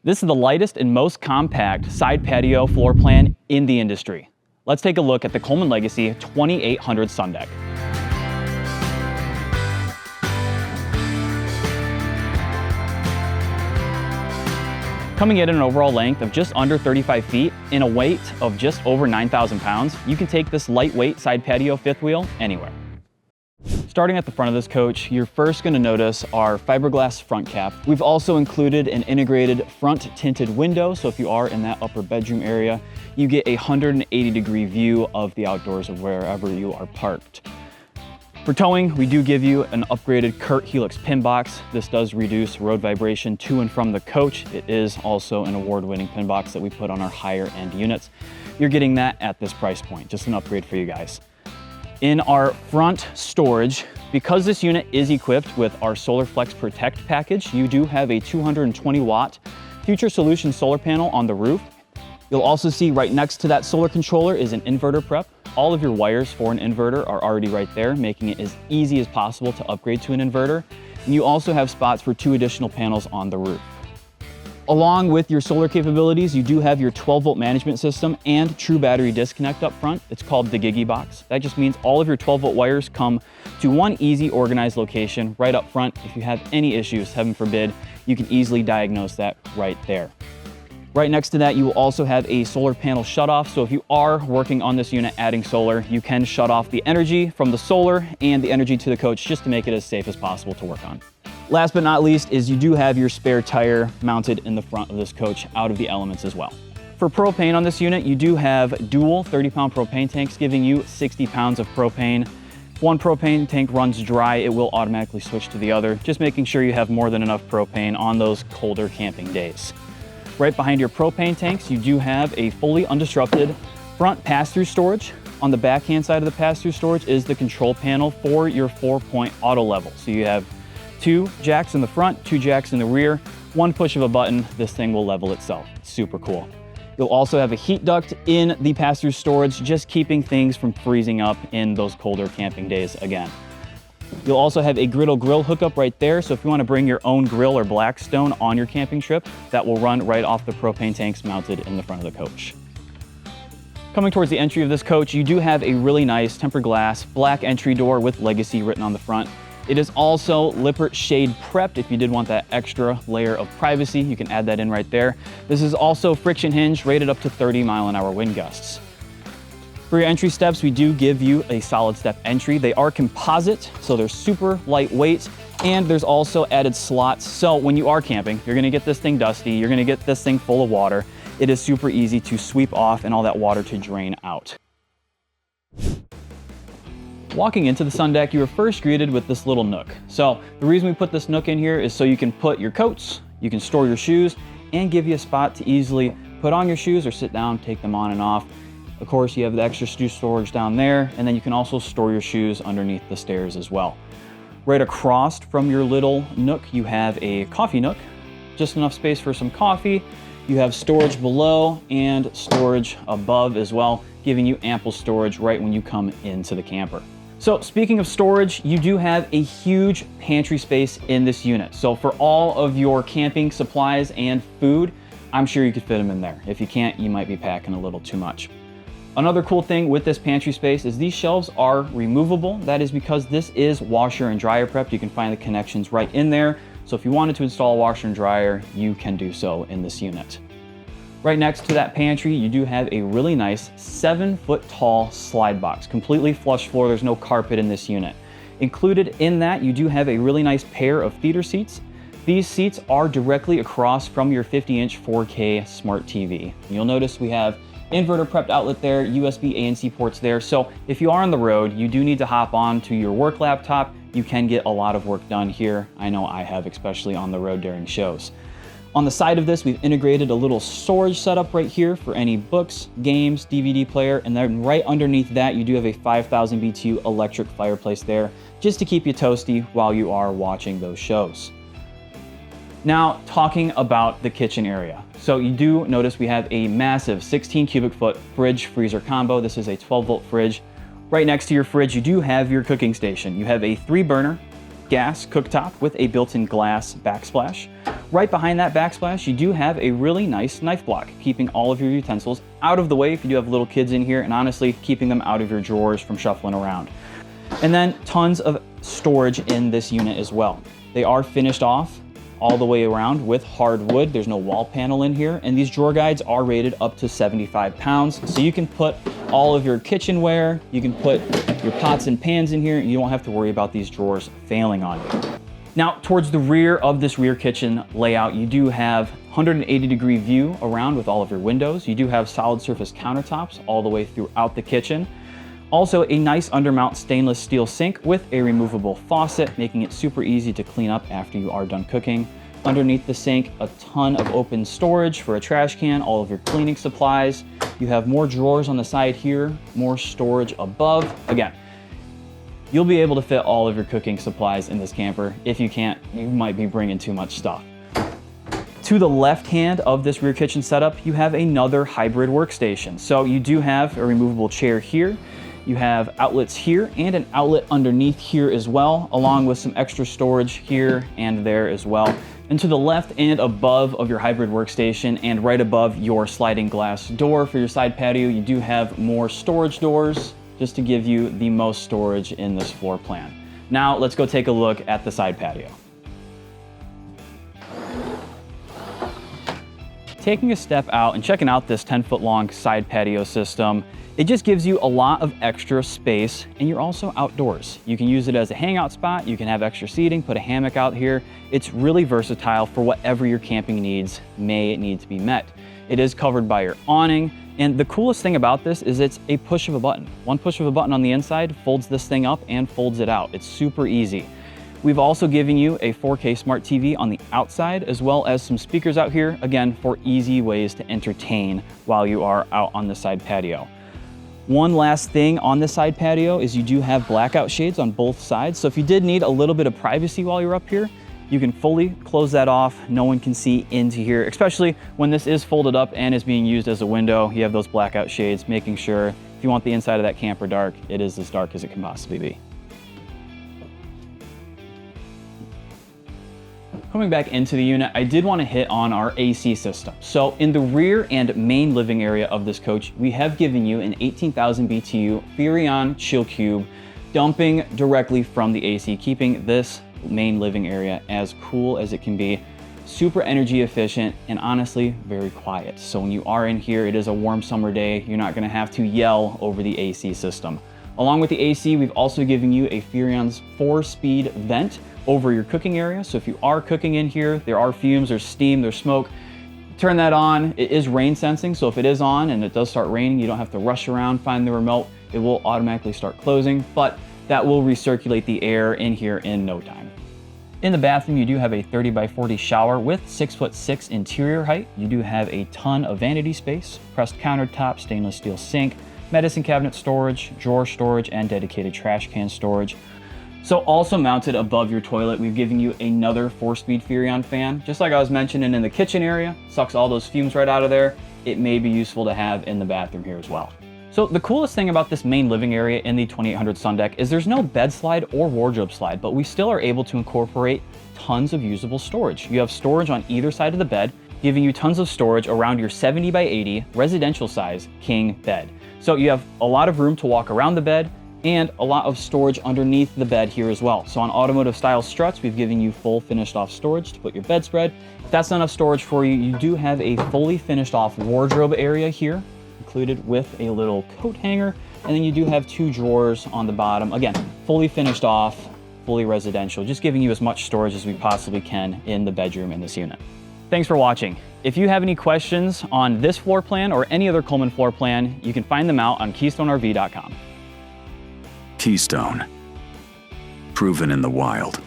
This is the lightest and most compact side patio floor plan in the industry. Let's take a look at the Coleman Legacy 2800 SUNDECK. Coming in an overall length of just under 35 feet and a weight of just over 9,000 pounds, you can take this lightweight side patio fifth wheel anywhere. Starting at the front of this coach, you're first going to notice our fiberglass front cap. We've also included an integrated front tinted window, so if you are in that upper bedroom area, you get a 180-degree view of the outdoors of wherever you are parked. For towing, we do give you an upgraded Curt Helix pin box. This does reduce road vibration to and from the coach. It is also an award-winning pin box that we put on our higher end units. You're getting that at this price point, just an upgrade for you guys. In our front storage, because this unit is equipped with our Solar Flex Protect package, you do have a 220 watt Future Solution solar panel on the roof. You'll also see right next to that solar controller is an inverter prep. All of your wires for an inverter are already right there, making it as easy as possible to upgrade to an inverter. And you also have spots for 2 additional panels on the roof. Along with your solar capabilities, you do have your 12-volt management system and true battery disconnect up front. It's called the Gigi box. That just means all of your 12-volt wires come to one easy, organized location right up front. If you have any issues, heaven forbid, you can easily diagnose that right there. Right next to that, you will also have a solar panel shutoff. So if you are working on this unit adding solar, you can shut off the energy from the solar and the energy to the coach just to make it as safe as possible to work on. Last but not least is you do have your spare tire mounted in the front of this coach out of the elements as well. For propane on this unit, you do have dual 30-pound propane tanks giving you 60 pounds of propane. If one propane tank runs dry, it will automatically switch to the other, just making sure you have more than enough propane on those colder camping days. Right behind your propane tanks, you do have a fully undisrupted front pass-through storage. On the backhand side of the pass-through storage is the control panel for your 4-point auto level. So you have 2 jacks in the front, 2 jacks in the rear. One push of a button, this thing will level itself. It's super cool. You'll also have a heat duct in the pass-through storage, just keeping things from freezing up in those colder camping days again. You'll also have a griddle grill hookup right there, so if you want to bring your own grill or Blackstone on your camping trip, that will run right off the propane tanks mounted in the front of the coach. Coming towards the entry of this coach, you do have a really nice tempered glass black entry door with Legacy written on the front. It is also Lippert shade prepped. If you did want that extra layer of privacy, you can add that in right there. This is also friction hinge, rated up to 30-mile-an-hour wind gusts. For your entry steps, we do give you a solid step entry. They are composite, so they're super lightweight, and there's also added slots. So when you are camping, you're gonna get this thing dusty, you're gonna get this thing full of water. It is super easy to sweep off and all that water to drain out. Walking into the SUNDECK, you were first greeted with this little nook. So the reason we put this nook in here is so you can put your coats, you can store your shoes, and give you a spot to easily put on your shoes or sit down, take them on and off. Of course, you have the extra shoe storage down there, and then you can also store your shoes underneath the stairs as well. Right across from your little nook, you have a coffee nook, just enough space for some coffee. You have storage below and storage above as well, giving you ample storage right when you come into the camper. So speaking of storage, you do have a huge pantry space in this unit. So for all of your camping supplies and food, I'm sure you could fit them in there. If you can't, you might be packing a little too much. Another cool thing with this pantry space is these shelves are removable. That is because this is washer and dryer prepped. You can find the connections right in there. So if you wanted to install a washer and dryer, you can do so in this unit. Right next to that pantry, you do have a really nice 7-foot tall slide box, completely flush floor. There's no carpet in this unit. Included in that, you do have a really nice pair of theater seats. These seats are directly across from your 50-inch 4K smart TV. You'll notice we have inverter prepped outlet there, USB ANC ports there. So if you are on the road, you do need to hop on to your work laptop. You can get a lot of work done here. I know I have, especially on the road during shows. On the side of this, we've integrated a little storage setup right here for any books, games, DVD player, and then right underneath that, you do have a 5000 BTU electric fireplace there, just to keep you toasty while you are watching those shows. Now, talking about the kitchen area. So you do notice we have a massive 16 cubic foot fridge freezer combo. This is a 12-volt fridge. Right next to your fridge, you do have your cooking station. You have a 3-burner gas cooktop with a built-in glass backsplash. Right behind that backsplash, you do have a really nice knife block, keeping all of your utensils out of the way if you do have little kids in here, and honestly, keeping them out of your drawers from shuffling around. And then tons of storage in this unit as well. They are finished off all the way around with hardwood. There's no wall panel in here, and these drawer guides are rated up to 75 pounds. So you can put all of your kitchenware, you can put your pots and pans in here, and you don't have to worry about these drawers failing on you. Now, towards the rear of this rear kitchen layout, you do have 180-degree view around with all of your windows. You do have solid surface countertops all the way throughout the kitchen. Also, a nice undermount stainless steel sink with a removable faucet, making it super easy to clean up after you are done cooking. Underneath the sink, a ton of open storage for a trash can, all of your cleaning supplies. You have more drawers on the side here, more storage above. Again, you'll be able to fit all of your cooking supplies in this camper. If you can't, you might be bringing too much stuff. To the left hand of this rear kitchen setup, you have another hybrid workstation. So you do have a removable chair here. You have outlets here and an outlet underneath here as well, along with some extra storage here and there as well. And to the left and above of your hybrid workstation and right above your sliding glass door for your side patio, you do have more storage doors just to give you the most storage in this floor plan. Now let's go take a look at the side patio. Taking a step out and checking out this 10-foot long side patio system, it just gives you a lot of extra space, and you're also outdoors. You can use it as a hangout spot, you can have extra seating, put a hammock out here. It's really versatile for whatever your camping needs may need to be met. It is covered by your awning, and the coolest thing about this is it's a push of a button. One push of a button on the inside folds this thing up and folds it out. It's super easy. We've also given you a 4K smart TV on the outside, as well as some speakers out here, again, for easy ways to entertain while you are out on the side patio. One last thing on the side patio is you do have blackout shades on both sides. So if you did need a little bit of privacy while you're up here, you can fully close that off. No one can see into here, especially when this is folded up and is being used as a window. You have those blackout shades, making sure if you want the inside of that camper dark, it is as dark as it can possibly be. Coming back into the unit, I did want to hit on our AC system. So in the rear and main living area of this coach, we have given you an 18,000 BTU Furrion chill cube, dumping directly from the AC, keeping this main living area as cool as it can be. Super energy efficient and honestly very quiet. So when you are in here, it is a warm summer day, you're not going to have to yell over the AC system. Along with the AC, we've also given you a Furrion's 4-speed vent over your cooking area. So if you are cooking in here, there are fumes, there's steam, there's smoke, turn that on. It is rain sensing, so if it is on and it does start raining, you don't have to rush around, find the remote. It will automatically start closing, but that will recirculate the air in here in no time. In the bathroom, you do have a 30 by 40 shower with 6'6" interior height. You do have a ton of vanity space, pressed countertop, stainless steel sink, medicine cabinet storage, drawer storage, and dedicated trash can storage. So also mounted above your toilet, we've given you another 4-speed Furrion fan. Just like I was mentioning in the kitchen area, sucks all those fumes right out of there. It may be useful to have in the bathroom here as well. So the coolest thing about this main living area in the 2800 SUNDECK is there's no bed slide or wardrobe slide, but we still are able to incorporate tons of usable storage. You have storage on either side of the bed, giving you tons of storage around your 70 by 80 residential size king bed. So you have a lot of room to walk around the bed and a lot of storage underneath the bed here as well. So on automotive style struts, we've given you full finished off storage to put your bedspread. If that's not enough storage for you, you do have a fully finished off wardrobe area here, included with a little coat hanger. And then you do have 2 drawers on the bottom. Again, fully finished off, fully residential, just giving you as much storage as we possibly can in the bedroom in this unit. Thanks for watching. If you have any questions on this floor plan or any other Coleman floor plan, you can find them out on KeystoneRV.com. Keystone. Proven in the wild.